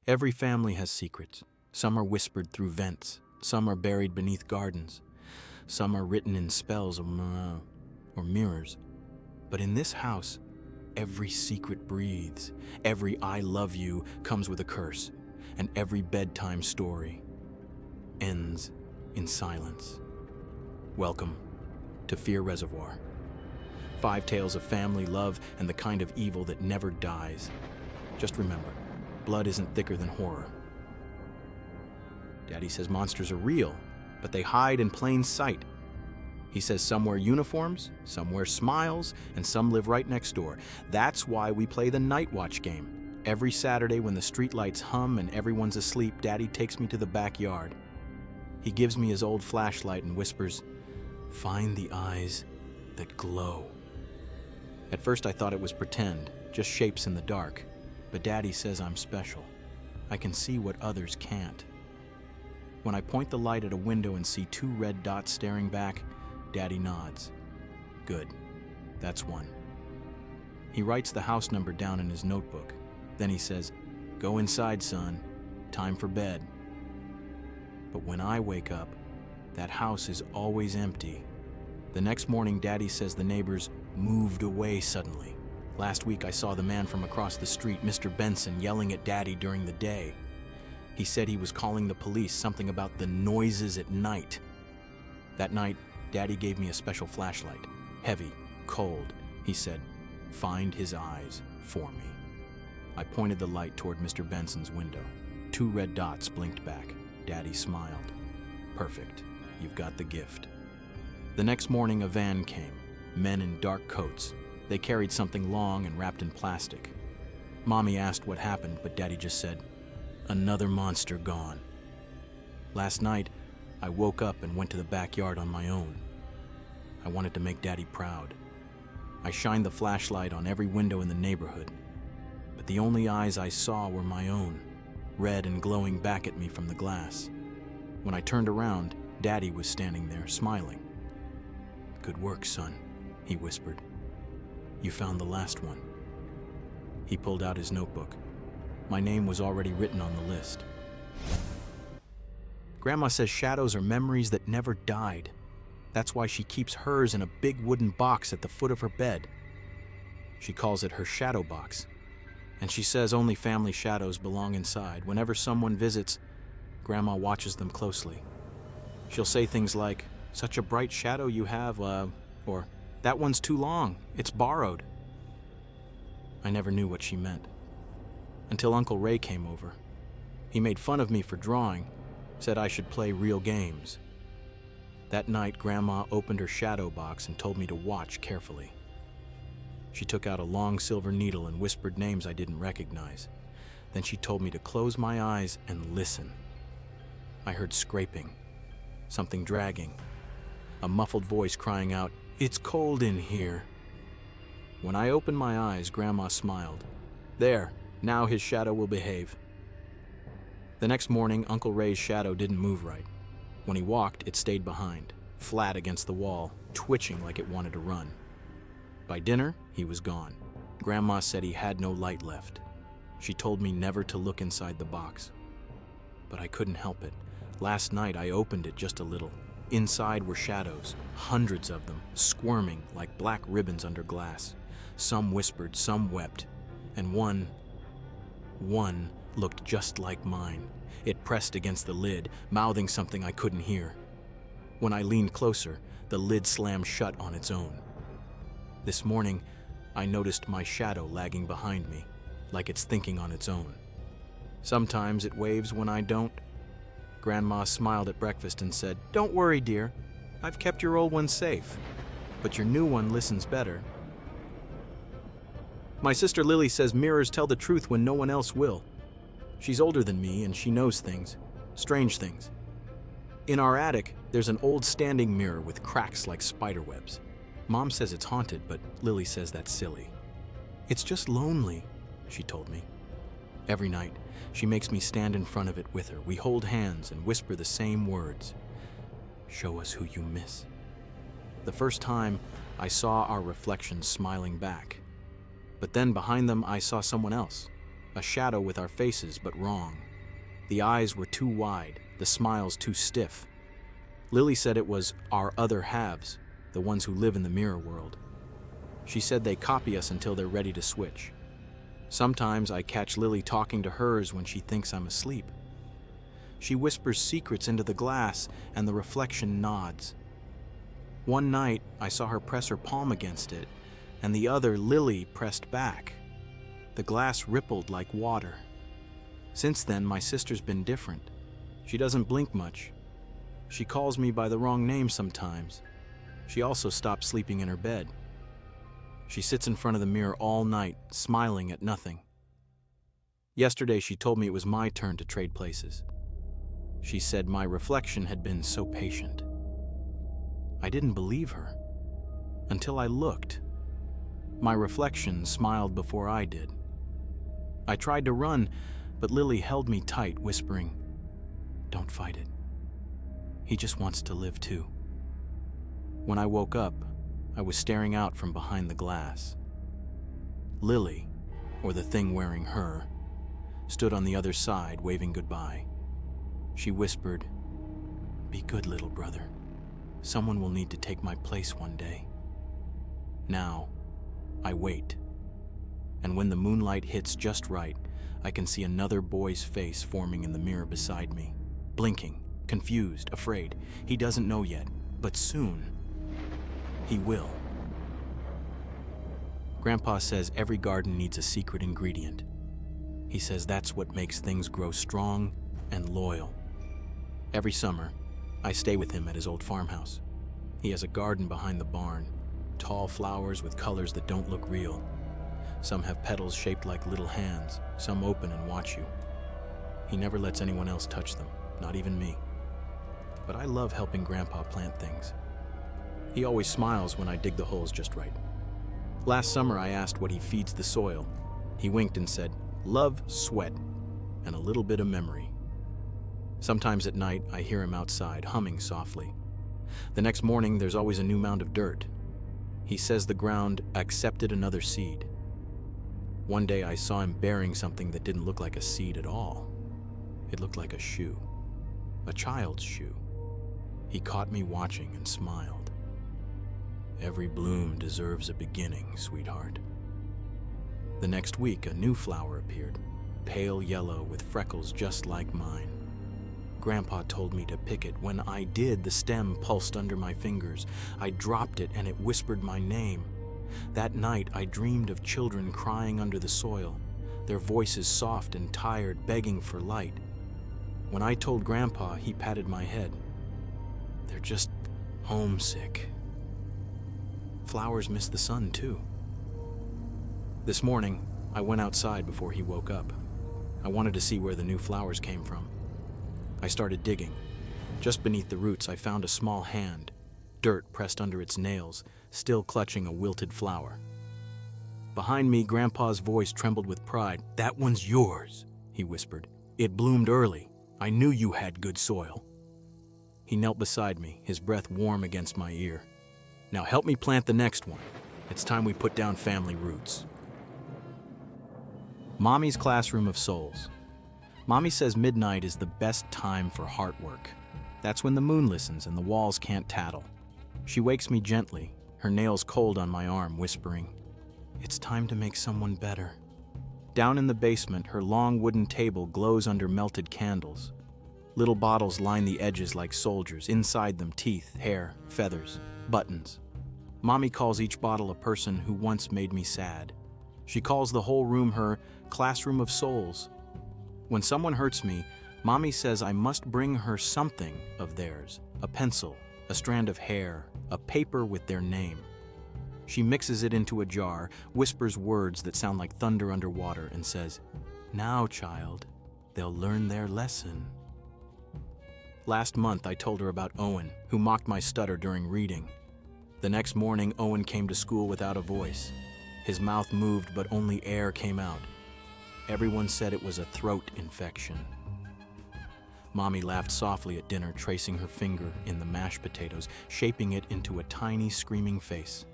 Every family has secrets. Some are whispered through vents. Some are buried beneath gardens. Some are written in spells or mirrors. But in this house, every secret breathes. Every I love you comes with a curse. And every bedtime story ends in silence. Welcome to Fear Reservoir. 5 tales of family, love, and the kind of evil that never dies. Just remember, blood isn't thicker than horror. Daddy says monsters are real, but they hide in plain sight. He says some wear uniforms, some wear smiles, and some live right next door. That's why we play the Night Watch game. Every Saturday when the streetlights hum and everyone's asleep, Daddy takes me to the backyard. He gives me his old flashlight and whispers, "Find the eyes that glow." At first I thought it was pretend, just shapes in the dark. But Daddy says I'm special. I can see what others can't. When I point the light at a window and see 2 red dots staring back, Daddy nods. Good. That's one. He writes the house number down in his notebook. Then he says, "Go inside, son. Time for bed." But when I wake up, that house is always empty. The next morning, Daddy says the neighbors moved away suddenly. Last week I saw the man from across the street, Mr. Benson, yelling at Daddy during the day. He said he was calling the police, something about the noises at night. That night, Daddy gave me a special flashlight. Heavy, cold. He said, "Find his eyes for me." I pointed the light toward Mr. Benson's window. 2 red dots blinked back. Daddy smiled. "Perfect. You've got the gift." The next morning, a van came. Men in dark coats. They carried something long and wrapped in plastic. Mommy asked what happened, but Daddy just said, "Another monster gone." Last night, I woke up and went to the backyard on my own. I wanted to make Daddy proud. I shined the flashlight on every window in the neighborhood, but the only eyes I saw were my own, red and glowing back at me from the glass. When I turned around, Daddy was standing there, smiling. "Good work, son," he whispered. "You found the last one." He pulled out his notebook. My name was already written on the list. Grandma says shadows are memories that never died. That's why she keeps hers in a big wooden box at the foot of her bed. She calls it her shadow box. And she says only family shadows belong inside. Whenever someone visits, Grandma watches them closely. She'll say things like, "Such a bright shadow you have," or "That one's too long, it's borrowed." I never knew what she meant. Until Uncle Ray came over. He made fun of me for drawing, said I should play real games. That night, Grandma opened her shadow box and told me to watch carefully. She took out a long silver needle and whispered names I didn't recognize. Then she told me to close my eyes and listen. I heard scraping, something dragging, a muffled voice crying out, "It's cold in here." When I opened my eyes, Grandma smiled. "There, now his shadow will behave." The next morning, Uncle Ray's shadow didn't move right. When he walked, it stayed behind, flat against the wall, twitching like it wanted to run. By dinner, he was gone. Grandma said he had no light left. She told me never to look inside the box. But I couldn't help it. Last night, I opened it just a little. Inside were shadows, hundreds of them, squirming like black ribbons under glass. Some whispered, some wept, and one looked just like mine. It pressed against the lid, mouthing something I couldn't hear. When I leaned closer, the lid slammed shut on its own. This morning, I noticed my shadow lagging behind me, like it's thinking on its own. Sometimes it waves when I don't. Grandma smiled at breakfast and said, "Don't worry, dear. I've kept your old one safe, but your new one listens better." My sister Lily says mirrors tell the truth when no one else will. She's older than me and she knows things, strange things. In our attic, there's an old standing mirror with cracks like spider webs. Mom says it's haunted, but Lily says that's silly. "It's just lonely," she told me. Every night, she makes me stand in front of it with her. We hold hands and whisper the same words. "Show us who you miss." The first time, I saw our reflections smiling back. But then behind them, I saw someone else. A shadow with our faces, but wrong. The eyes were too wide, the smiles too stiff. Lily said it was our other halves, the ones who live in the mirror world. She said they copy us until they're ready to switch. Sometimes I catch Lily talking to hers when she thinks I'm asleep. She whispers secrets into the glass, and the reflection nods. One night, I saw her press her palm against it, and the other, Lily, pressed back. The glass rippled like water. Since then, my sister's been different. She doesn't blink much. She calls me by the wrong name sometimes. She also stopped sleeping in her bed. She sits in front of the mirror all night, smiling at nothing. Yesterday, she told me it was my turn to trade places. She said my reflection had been so patient. I didn't believe her until I looked. My reflection smiled before I did. I tried to run, but Lily held me tight, whispering, "Don't fight it. He just wants to live too." When I woke up, I was staring out from behind the glass. Lily, or the thing wearing her, stood on the other side, waving goodbye. She whispered, "Be good, little brother. Someone will need to take my place one day." Now, I wait. And when the moonlight hits just right, I can see another boy's face forming in the mirror beside me, blinking, confused, afraid. He doesn't know yet, but soon, he will. Grandpa says every garden needs a secret ingredient. He says that's what makes things grow strong and loyal. Every summer, I stay with him at his old farmhouse. He has a garden behind the barn, tall flowers with colors that don't look real. Some have petals shaped like little hands, some open and watch you. He never lets anyone else touch them, not even me. But I love helping Grandpa plant things. He always smiles when I dig the holes just right. Last summer, I asked what he feeds the soil. He winked and said, "Love, sweat, and a little bit of memory." Sometimes at night, I hear him outside, humming softly. The next morning, there's always a new mound of dirt. He says the ground accepted another seed. One day, I saw him bearing something that didn't look like a seed at all. It looked like a shoe, a child's shoe. He caught me watching and smiled. "Every bloom deserves a beginning, sweetheart." The next week, a new flower appeared, pale yellow with freckles just like mine. Grandpa told me to pick it. When I did, the stem pulsed under my fingers. I dropped it and it whispered my name. That night, I dreamed of children crying under the soil, their voices soft and tired, begging for light. When I told Grandpa, he patted my head. "They're just homesick." Flowers miss the sun, too. This morning, I went outside before he woke up. I wanted to see where the new flowers came from. I started digging. Just beneath the roots, I found a small hand, dirt pressed under its nails, still clutching a wilted flower. Behind me, Grandpa's voice trembled with pride. "That one's yours," he whispered. "It bloomed early. I knew you had good soil." He knelt beside me, his breath warm against my ear. "Now help me plant the next one. It's time we put down family roots." Mommy's Classroom of Souls. Mommy says midnight is the best time for heart work. That's when the moon listens and the walls can't tattle. She wakes me gently, her nails cold on my arm, whispering, "It's time to make someone better." Down in the basement, her long wooden table glows under melted candles. Little bottles line the edges like soldiers, inside them teeth, hair, feathers, buttons. Mommy calls each bottle a person who once made me sad. She calls the whole room her classroom of souls. When someone hurts me, Mommy says I must bring her something of theirs, a pencil, a strand of hair, a paper with their name. She mixes it into a jar, whispers words that sound like thunder underwater, and says, "Now, child, they'll learn their lesson." Last month, I told her about Owen, who mocked my stutter during reading. The next morning, Owen came to school without a voice. His mouth moved, but only air came out. Everyone said it was a throat infection. Mommy laughed softly at dinner, tracing her finger in the mashed potatoes, shaping it into a tiny, screaming face.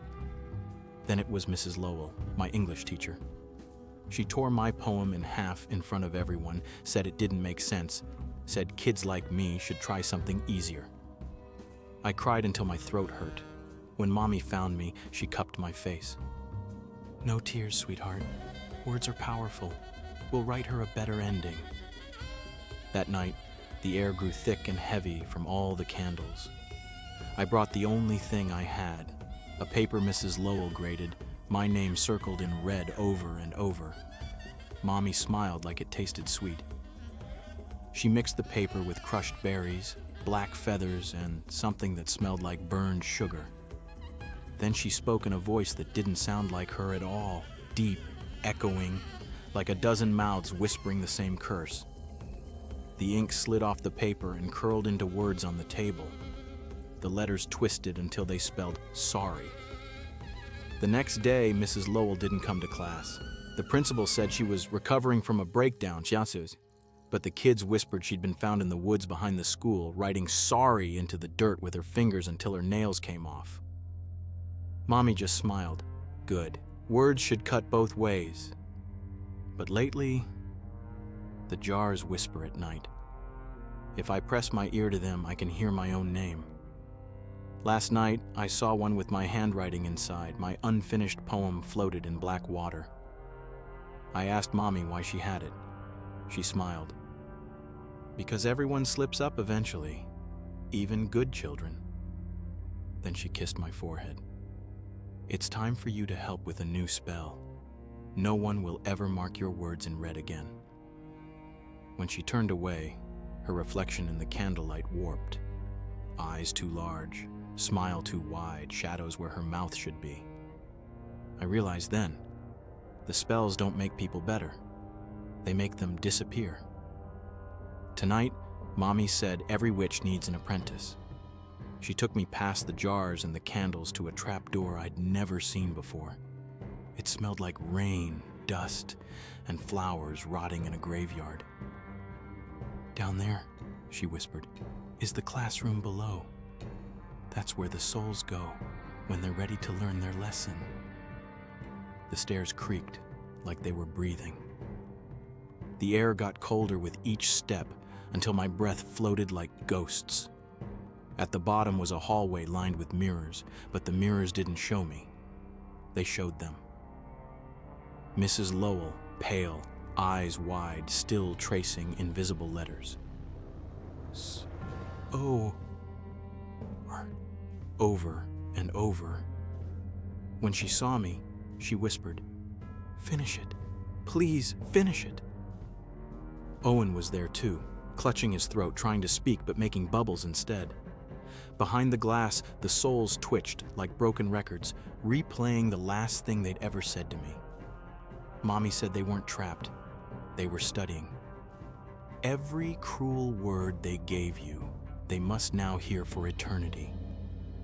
Then it was Mrs. Lowell, my English teacher. She tore my poem in half in front of everyone, said it didn't make sense, said kids like me should try something easier. I cried until my throat hurt. When Mommy found me, she cupped my face. "No tears, sweetheart. Words are powerful. We'll write her a better ending." That night, the air grew thick and heavy from all the candles. I brought the only thing I had, a paper Mrs. Lowell graded, my name circled in red over and over. Mommy smiled like it tasted sweet. She mixed the paper with crushed berries, black feathers, and something that smelled like burned sugar. Then she spoke in a voice that didn't sound like her at all, deep, echoing, like a dozen mouths whispering the same curse. The ink slid off the paper and curled into words on the table. The letters twisted until they spelled sorry. The next day, Mrs. Lowell didn't come to class. The principal said she was recovering from a breakdown, but the kids whispered she'd been found in the woods behind the school, writing sorry into the dirt with her fingers until her nails came off. Mommy just smiled. Good. Words should cut both ways. But lately, the jars whisper at night. If I press my ear to them, I can hear my own name. Last night, I saw one with my handwriting inside. My unfinished poem floated in black water. I asked Mommy why she had it. She smiled. Because everyone slips up eventually, even good children. Then she kissed my forehead. It's time for you to help with a new spell. No one will ever mark your words in red again. When she turned away, her reflection in the candlelight warped. Eyes too large, smile too wide, shadows where her mouth should be. I realized then, the spells don't make people better. They make them disappear. Tonight, Mommy said every witch needs an apprentice. She took me past the jars and the candles to a trap door I'd never seen before. It smelled like rain, dust, and flowers rotting in a graveyard. "Down there," she whispered, "is the classroom below. That's where the souls go when they're ready to learn their lesson." The stairs creaked like they were breathing. The air got colder with each step until my breath floated like ghosts. At the bottom was a hallway lined with mirrors, but the mirrors didn't show me. They showed them. Mrs. Lowell, pale, eyes wide, still tracing invisible letters. "Oh," over and over. When she saw me, she whispered, "Finish it. Please, finish it." Owen was there too, clutching his throat, trying to speak but making bubbles instead. Behind the glass, the souls twitched like broken records, replaying the last thing they'd ever said to me. Mommy said they weren't trapped. They were studying. Every cruel word they gave you, they must now hear for eternity.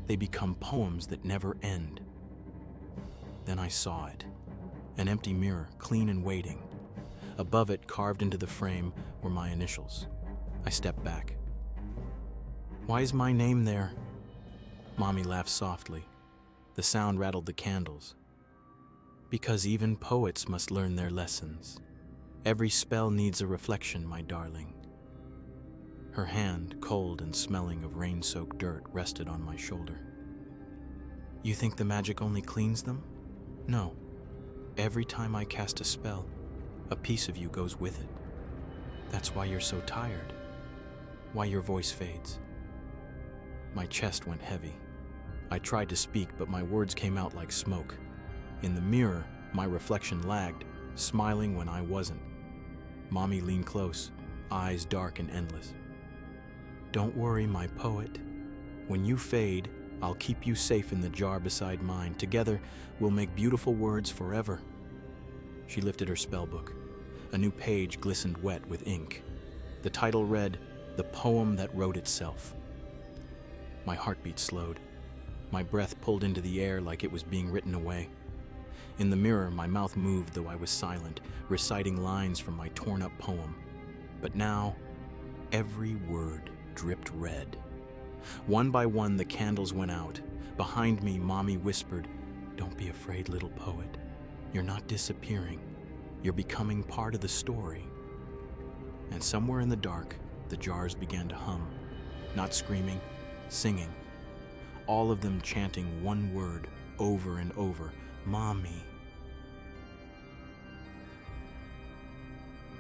They become poems that never end. Then I saw it. An empty mirror, clean and waiting. Above it, carved into the frame, were my initials. I stepped back. "Why is my name there?" Mommy laughed softly. The sound rattled the candles. "Because even poets must learn their lessons. Every spell needs a reflection, my darling." Her hand, cold and smelling of rain-soaked dirt, rested on my shoulder. "You think the magic only cleans them? No. Every time I cast a spell, a piece of you goes with it. That's why you're so tired. Why your voice fades." My chest went heavy. I tried to speak, but my words came out like smoke. In the mirror, my reflection lagged, smiling when I wasn't. Mommy leaned close, eyes dark and endless. "Don't worry, my poet. When you fade, I'll keep you safe in the jar beside mine. Together, we'll make beautiful words forever." She lifted her spellbook. A new page glistened wet with ink. The title read, "The Poem That Wrote Itself." My heartbeat slowed. My breath pulled into the air like it was being written away. In the mirror, my mouth moved though I was silent, reciting lines from my torn-up poem. But now, every word dripped red. One by one, the candles went out. Behind me, Mommy whispered, "Don't be afraid, little poet. You're not disappearing. You're becoming part of the story. And somewhere in the dark, the jars began to hum, not screaming, singing, all of them chanting one word over and over, "Mommy,